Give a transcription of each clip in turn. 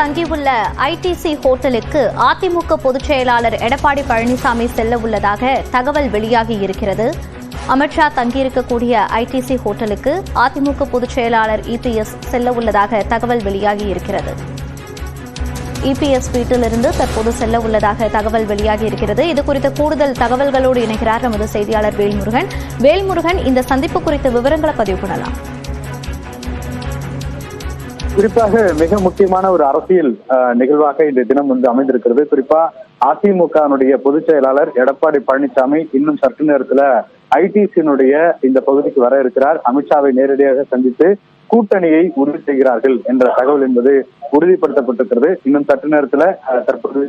தங்கியுள்ள ஐடிசி ஹோட்டலுக்கு அதிமுக பொதுச் செயலாளர் எடப்பாடி பழனிசாமி செல்ல உள்ளதாக தகவல் வெளியாகி இருக்கிறது. அமித்ஷா தங்கியிருக்கக்கூடிய ஐடிசி ஹோட்டலுக்கு அதிமுக பொதுச் செயலாளர் இபிஎஸ் செல்ல உள்ளதாக தகவல் வெளியாகி இருக்கிறது. இபிஎஸ் வீட்டிலிருந்து தற்போது செல்ல உள்ளதாக தகவல் வெளியாகி இருக்கிறது. இதுகுறித்த கூடுதல் தகவல்களோடு இணைகிறார் நமது செய்தியாளர் வேல்முருகன். வேல்முருகன், இந்த சந்திப்பு குறித்த விவரங்களை பதிவு பண்ணலாம். குறிப்பாக மிக முக்கியமான ஒரு அரசியல் நிகழ்வாக இந்த தினம் அமைந்திருக்கிறது. குறிப்பா அதிமுகனுடைய பொதுச் செயலாளர் எடப்பாடி பழனிசாமி இன்னும் சற்று நேரத்துல ஐடிசியினுடைய இந்த பகுதிக்கு வர இருக்கிறார். அமித்ஷாவை நேரடியாக சந்தித்து கூட்டணியை உறுதி செய்கிறார்கள் என்ற தகவல் என்பது உறுதிப்படுத்தப்பட்டிருக்கிறது. இன்னும் சற்று நேரத்துல தற்போது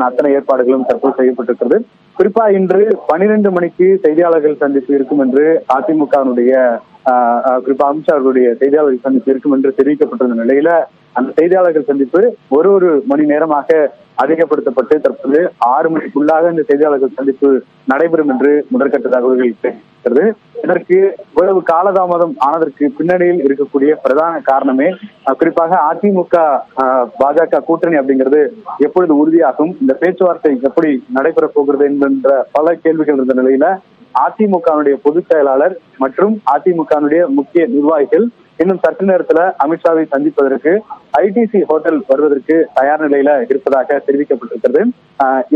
அத்தனை ஏற்பாடுகளும் தற்போது செய்யப்பட்டிருக்கிறது. குறிப்பா இன்று 12 மணிக்கு செய்தியாளர்கள் சந்திப்பு இருக்கும் என்று அதிமுகனுடைய குறிப்பா அமித்ஷா அவர்களுடைய செய்தியாளர்கள் சந்திப்பு இருக்கும் என்று தெரிவிக்கப்பட்டிருந்த நிலையில அந்த செய்தியாளர்கள் சந்திப்பு ஒரு மணி நேரமாக அதிகப்படுத்தப்பட்டு தற்போது 6 மணிக்குள்ளாக இந்த செய்தியாளர்கள் சந்திப்பு நடைபெறும் என்று முதற்கட்ட தகவல்கள் இருக்கிறது. இதற்கு இவ்வளவு காலதாமதம் ஆனதற்கு பின்னணியில் இருக்கக்கூடிய பிரதான காரணமே குறிப்பாக அதிமுக பாஜக கூட்டணி அப்படிங்கிறது எப்பொழுது உறுதியாகும், இந்த பேச்சுவார்த்தை எப்படி நடைபெற போகிறது என்கின்ற பல கேள்விகள் இருந்த நிலையில அதிமுகனுடைய பொதுச் செயலாளர் மற்றும் அதிமுகனுடைய முக்கிய நிர்வாகிகள் இன்னும் சற்று நேரத்துல அமித்ஷாவை சந்திப்பதற்கு ஐடிசி ஹோட்டல் வருவதற்கு தயார் நிலையில இருப்பதாக தெரிவிக்கப்பட்டிருக்கிறது.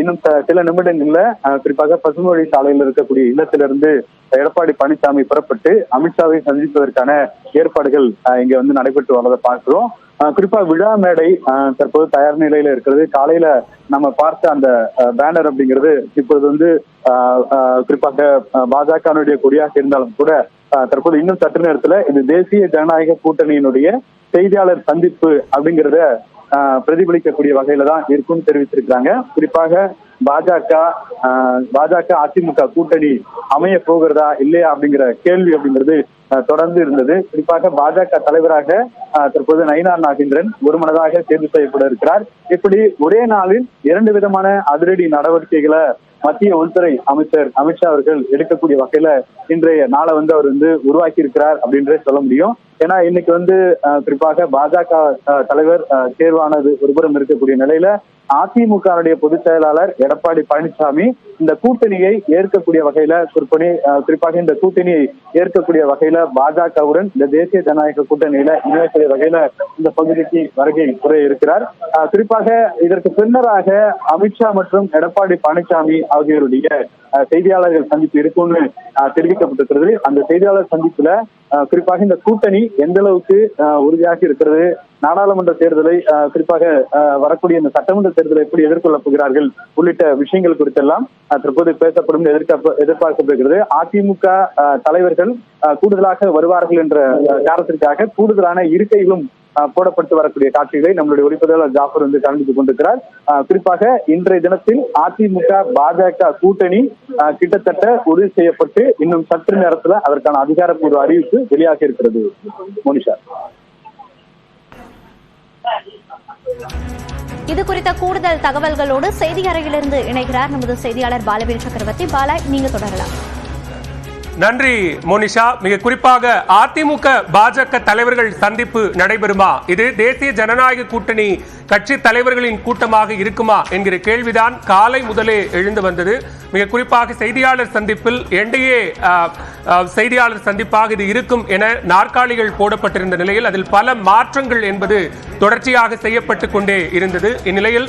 இன்னும் சில நிமிடங்கள்ல குறிப்பாக பசுமொழி சாலையில் இருக்கக்கூடிய இல்லத்திலிருந்து எடப்பாடி பழனிசாமி புறப்பட்டு அமித்ஷாவை சந்திப்பதற்கான ஏற்பாடுகள் இங்க நடைபெற்று வரதை பார்க்கிறோம். குறிப்பா விழா மேடை தற்போது தயார் நிலையில இருக்கிறது. காலையில நம்ம பார்த்த அந்த பேனர் அப்படிங்கிறது இப்பொழுது குறிப்பாக பாஜகனுடைய கொடியாக இருந்தாலும் கூட தற்போது இன்னும் சற்று நேரத்துல இது தேசிய ஜனநாயக கூட்டணியினுடைய செய்தியாளர் சந்திப்பு அப்படிங்கிறத பிரதிபலிக்கக்கூடிய வகையில தான் இருக்கும்னு தெரிவித்திருக்கிறாங்க. குறிப்பாக பாஜக அதிமுக கூட்டணி அமைய போகிறதா இல்லையா அப்படிங்கிற கேள்வி அப்படிங்கிறது தொடர்ந்து இருந்தது. குறிப்பாக பாஜக தலைவராக தற்போது நயினார் நாகேந்திரன் ஒருமனதாக தேர்வு செய்யப்பட இருக்கிறார். இப்படி ஒரே நாளில் 2 விதமான அதிரடி நடவடிக்கைகளை மத்திய உள்துறை அமைச்சர் அமித்ஷா அவர்கள் எடுக்கக்கூடிய வகையில இன்றைய நாளை அவர் உருவாக்கி இருக்கிறார் அப்படின்றே சொல்ல முடியும். ஏன்னா இன்னைக்கு குறிப்பாக பாஜக தலைவர் தேர்வானது ஒருபுறம் இருக்கக்கூடிய நிலையில அதிமுகவுடைய பொதுச் செயலாளர் எடப்பாடி பழனிசாமி இந்த கூட்டணியை ஏற்கக்கூடிய வகையில குறிப்பாக இந்த கூட்டணியை ஏற்கக்கூடிய வகையில பாஜகவுடன் இந்த தேசிய ஜனநாயக கூட்டணியில இணையக்கூடிய வகையில இந்த பகுதிக்கு வருகை புரிய இருக்கிறார். குறிப்பாக இதற்கு பின்னராக அமித்ஷா மற்றும் எடப்பாடி பழனிசாமி ஆகியோருடைய செய்தியாளர்கள் சந்திப்பு இருக்கும்னு தெரிவிக்கப்பட்டிருக்கிறது. அந்த செய்தியாளர் சந்திப்புல குறிப்பாக இந்த கூட்டணி எந்த அளவுக்கு உறுதியாக இருக்கிறது, நாடாளுமன்ற தேர்தலை குறிப்பாக வரக்கூடிய இந்த சட்டமன்ற தேர்தலை எப்படி எதிர்கொள்ளப் போகிறார்கள் உள்ளிட்ட விஷயங்கள் குறித்தெல்லாம் தற்போது பேசப்படும் எதிர்பார்க்கப்படுகிறது. அதிமுக தலைவர்கள் கூடுதலாக வருவார்கள் என்ற காரணத்திற்காக கூடுதலான இருக்கைகளும் போடப்பட்டு வரக்கூடிய காட்சிகளை நம்மளுடைய ஒளிப்பதிவாளர் ஜாஃபர் காண்பித்துக் கொண்டிருக்கிறார். குறிப்பாக இன்றைய தினத்தில் அதிமுக பாஜக கூட்டணி கிட்டத்தட்ட உறுதி செய்யப்பட்டு இன்னும் சற்று நேரத்துல அதற்கான அதிகாரப்பூர்வ அறிவிப்பு வெளியாகி இருக்கிறது. மோனிஷா, இது குறித்த கூடுதல் தகவல்களோடு செய்தி அறையிலிருந்து இணைகிறார் நமது செய்தியாளர் பாலவேல் சக்கரவர்த்தி. பாலா, நீங்க தொடரலாம். நன்றி மோனிஷா. மிக குறிப்பாக அதிமுக பாஜக தலைவர்கள் சந்திப்பு நடைபெறுமா, இது தேசிய ஜனநாயக கூட்டணி கட்சி தலைவர்களின் கூட்டமாக இருக்குமா என்கிற கேள்விதான் காலை முதலே எழுந்து வந்தது. மிக குறிப்பாக செய்தியாளர் சந்திப்பில் என்டிஏ செய்தியாளர் சந்திப்பாக இது இருக்கும் என நாற்காலிகள் போடப்பட்டிருந்த நிலையில் அதில் பல மாற்றங்கள் என்பது தொடர்ச்சியாக செய்யப்பட்டு கொண்டே இருந்தது. இந்நிலையில்